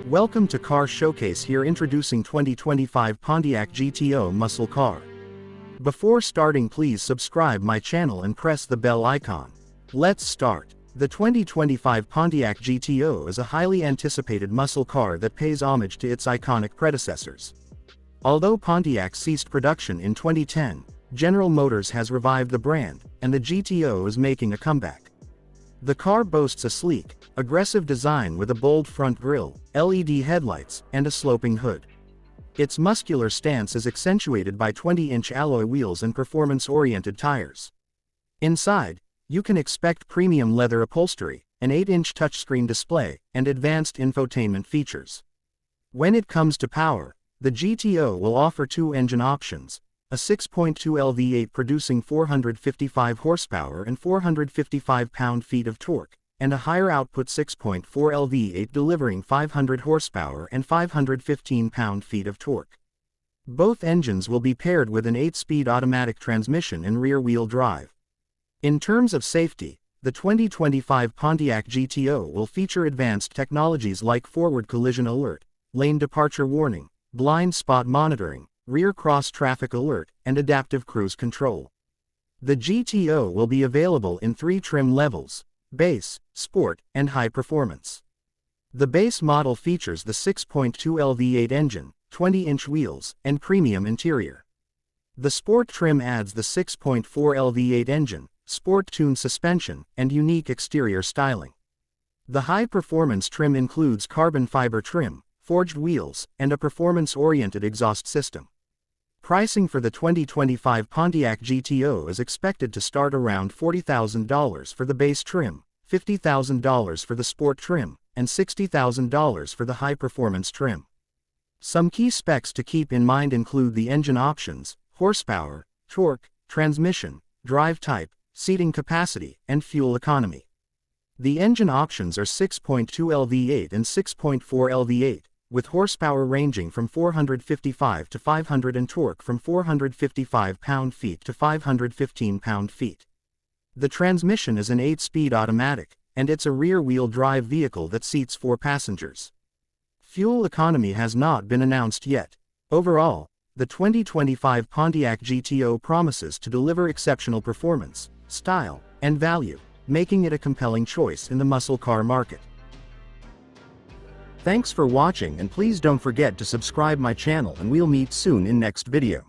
Welcome to Car Showcase. Here introducing 2025 Pontiac GTO muscle car. Before starting, please subscribe my channel and press the bell icon. Let's start. The 2025 Pontiac GTO is a highly anticipated muscle car that pays homage to its iconic predecessors. Although Pontiac ceased production in 2010, General Motors has revived the brand, and the GTO is making a comeback. The car boasts a sleek, aggressive design with a bold front grille, LED headlights, and a sloping hood. Its muscular stance is accentuated by 20-inch alloy wheels and performance-oriented tires. Inside, you can expect premium leather upholstery, an 8-inch touchscreen display, and advanced infotainment features. When it comes to power, the GTO will offer two engine options: a 6.2L V8 producing 455 horsepower and 455 pound-feet of torque, and a higher output 6.4L V8 delivering 500 horsepower and 515 pound-feet of torque. Both engines will be paired with an 8-speed automatic transmission and rear-wheel drive. In terms of safety, the 2025 Pontiac GTO will feature advanced technologies like forward collision alert, lane departure warning, blind spot monitoring, rear cross-traffic alert, and adaptive cruise control. The GTO will be available in 3 trim levels: base, sport, and high performance. The base model features the 6.2L V8 engine, 20-inch wheels, and premium interior. The sport trim adds the 6.4L V8 engine, sport-tuned suspension, and unique exterior styling. The high-performance trim includes carbon fiber trim, forged wheels, and a performance-oriented exhaust system. Pricing for the 2025 Pontiac GTO is expected to start around $40,000 for the base trim, $50,000 for the sport trim, and $60,000 for the high-performance trim. Some key specs to keep in mind include the engine options, horsepower, torque, transmission, drive type, seating capacity, and fuel economy. The engine options are 6.2L V8 and 6.4L V8, with horsepower ranging from 455 to 500 and torque from 455 pound-feet to 515 pound-feet. The transmission is an 8-speed automatic, and it's a rear-wheel drive vehicle that seats 4 passengers. Fuel economy has not been announced yet. Overall, the 2025 Pontiac GTO promises to deliver exceptional performance, style, and value, making it a compelling choice in the muscle car market. Thanks for watching, and please don't forget to subscribe my channel, and we'll meet soon in next video.